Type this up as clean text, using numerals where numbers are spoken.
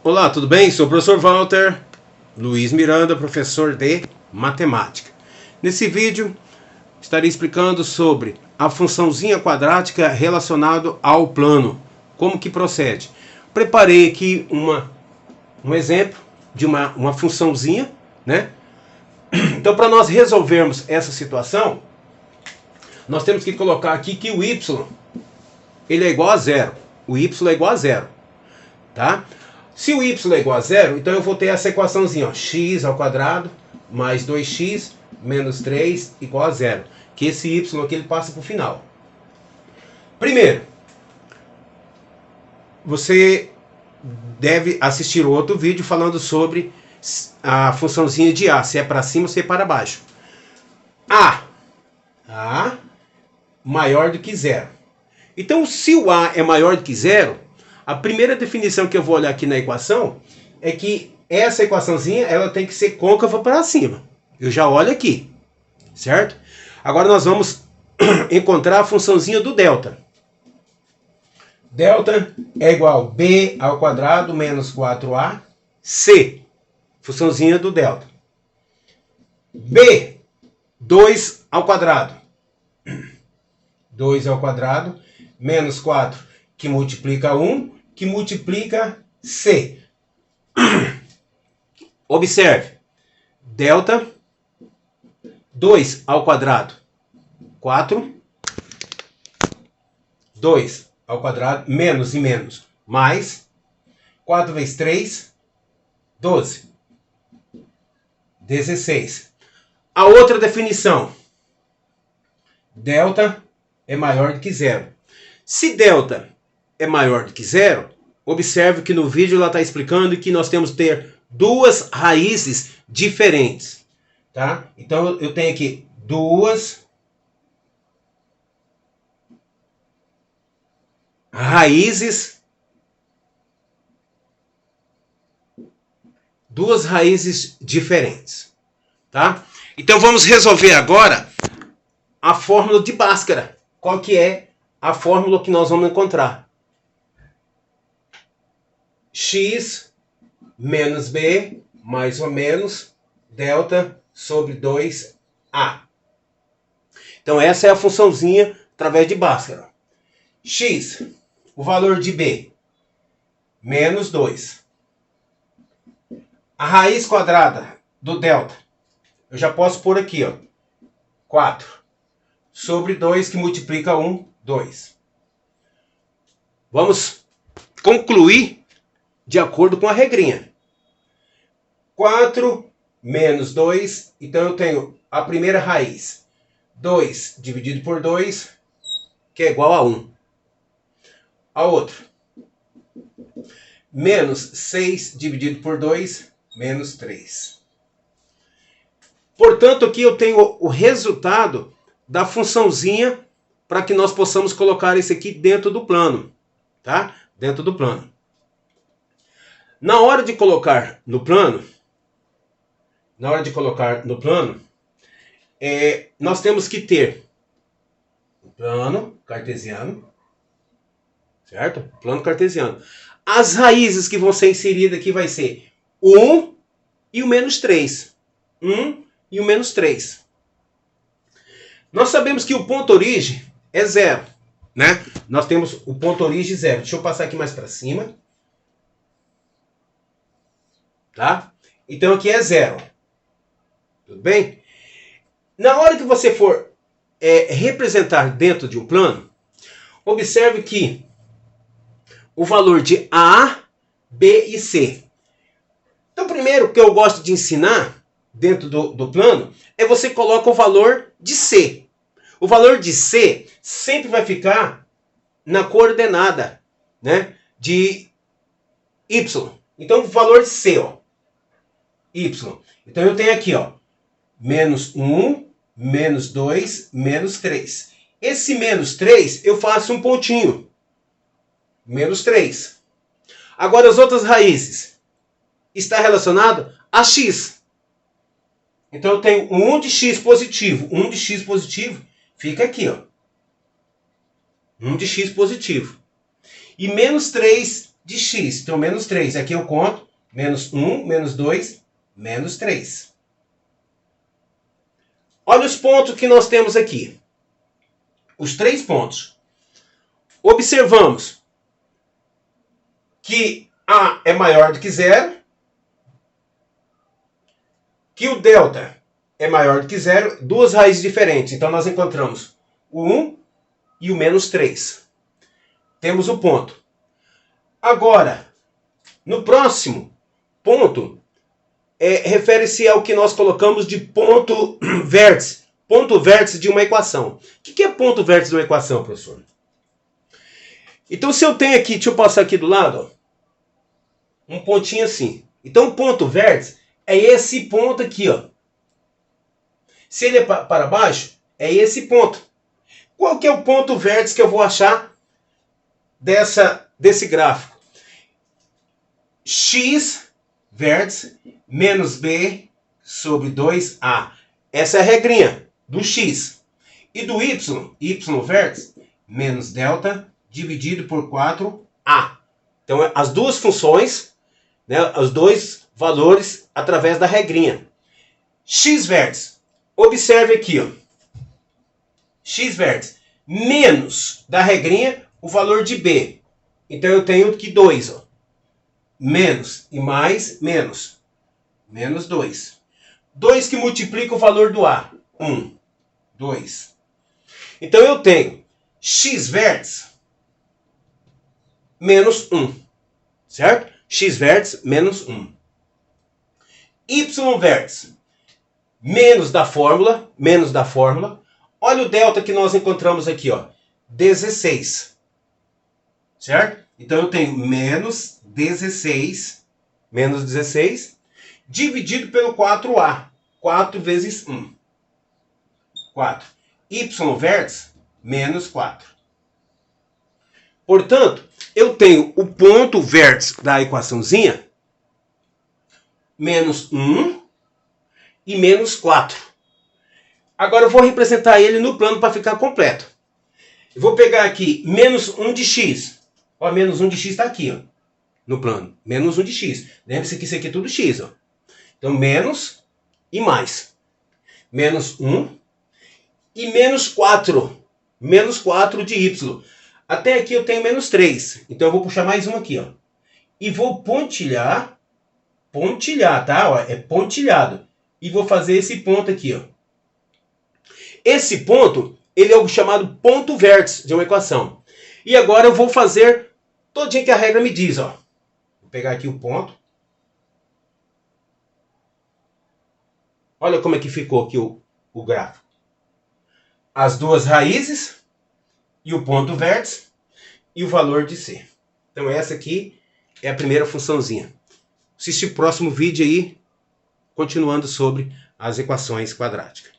Olá, tudo bem? Sou o professor Walter Luiz Miranda, professor de matemática. Nesse vídeo estarei explicando sobre a funçãozinha quadrática relacionada ao plano. Como que procede? Preparei aqui um exemplo de uma funçãozinha, né? Então, para nós resolvermos essa situação, nós temos que colocar aqui que o y ele é igual a zero. O y é igual a zero, tá? Se o y é igual a zero, então eu vou ter essa equaçãozinha, ó, x ao quadrado mais 2x menos 3 igual a zero. Que esse y aqui ele passa para o final. Primeiro, você deve assistir outro vídeo falando sobre a funçãozinha de a, se é para cima ou se é para baixo. A maior do que zero. Então, se o a é maior do que zero, a primeira definição que eu vou olhar aqui na equação é que essa equaçãozinha ela tem que ser côncava para cima. Eu já olho aqui, certo? Agora nós vamos encontrar a funçãozinha do delta. Delta é igual a b ao quadrado menos 4ac. Funçãozinha do delta. B, 2 ao quadrado. 2 ao quadrado menos 4, que multiplica 1, que multiplica c. Observe. Delta 2 ao quadrado, 4. 2 ao quadrado, menos e menos, mais 4 vezes 3, 12. 16. A outra definição. Delta é maior do que zero. Se delta é maior do que zero, observe que no vídeo ela está explicando que nós temos que ter duas raízes diferentes. Tá? Então eu tenho aqui duas raízes diferentes, tá? Então vamos resolver agora a fórmula de Bhaskara. Qual que é a fórmula que nós vamos encontrar? X menos b mais ou menos delta sobre 2a. Então essa é a funçãozinha através de Bhaskara. X, o valor de b, menos 2. A raiz quadrada do delta, eu já posso pôr aqui, ó, 4. Sobre 2, que multiplica 1, 2. Vamos concluir de acordo com a regrinha. 4 menos 2, então eu tenho a primeira raiz. 2 dividido por 2, que é igual a 1. A outra. Menos 6 dividido por 2, menos 3. Portanto, aqui eu tenho o resultado da funçãozinha para que nós possamos colocar esse aqui dentro do plano. Tá? Dentro do plano. Na hora de colocar no plano, nós temos que ter o plano cartesiano, certo? Plano cartesiano. As raízes que vão ser inseridas aqui vai ser o 1 e o menos 3. 1 e o menos 3. Nós sabemos que o ponto origem é 0, né? Nós temos o ponto origem 0. Deixa eu passar aqui mais para cima. Tá? Então aqui é 0. Tudo bem? Na hora que você for representar dentro de um plano, observe que o valor de A, B e C. Então, primeiro que eu gosto de ensinar dentro do plano é você coloca o valor de C. O valor de C sempre vai ficar na coordenada, né, de Y. Então, o valor de C, ó, Y. Então, eu tenho aqui, ó, menos 1, menos 2, menos 3. Esse menos 3, eu faço um pontinho. Menos 3. Agora, as outras raízes. Está relacionado a x. Então, eu tenho 1 de x positivo. 1 de x positivo fica aqui, ó. 1 de x positivo. E menos 3 de x. Então, menos 3. Aqui eu conto menos 1, menos 2, menos 3. Olha os pontos que nós temos aqui. Os 3 pontos. Observamos que A é maior do que 0, que o delta é maior do que 0, duas raízes diferentes. Então, nós encontramos o 1 e o menos 3. Temos o ponto. Agora, no próximo ponto, refere-se ao que nós colocamos de ponto vértice. Ponto vértice de uma equação. O que é ponto vértice de uma equação, professor? Então, se eu tenho aqui, deixa eu passar aqui do lado, ó, um pontinho assim. Então, o ponto vértice é esse ponto aqui, ó. Se ele é para baixo, é esse ponto. Qual que é o ponto vértice que eu vou achar desse gráfico? X vértice menos B sobre 2A. Essa é a regrinha do X. E do Y vértice, menos delta dividido por 4A. Então, as duas funções, né, os dois valores através da regrinha. X vértice. Observe aqui, ó. X vértice menos da regrinha o valor de B. Então, eu tenho aqui 2, ó. Menos e mais, menos. Menos 2. 2 que multiplica o valor do A. 1, 2. Então, eu tenho x vértice menos 1. Certo? X vértice menos 1. Y vértice menos da fórmula. Olha o delta que nós encontramos aqui, ó. 16. Certo? Então, eu tenho menos 16 dividido pelo 4A. 4 vezes 1. 4. Y vértice, menos 4. Portanto, eu tenho o ponto vértice da equaçãozinha, menos 1 e menos 4. Agora eu vou representar ele no plano para ficar completo. Eu vou pegar aqui menos 1 de x. Ó, menos 1 de x está aqui, ó, no plano. Menos 1 de x. Lembre-se que isso aqui é tudo x, ó. Então, menos e mais. Menos 1 e menos 4. Menos 4 de y. Até aqui eu tenho menos 3. Então, eu vou puxar mais um aqui, ó. E vou pontilhar. Pontilhar, tá? Ó, é pontilhado. E vou fazer esse ponto aqui, ó. Esse ponto, ele é o chamado ponto vértice de uma equação. E agora eu vou fazer todinho que a regra me diz, ó. Vou pegar aqui o ponto. Olha como é que ficou aqui o gráfico. As duas raízes e o ponto vértice e o valor de C. Então essa aqui é a primeira funçãozinha. Assiste o próximo vídeo aí, continuando sobre as equações quadráticas.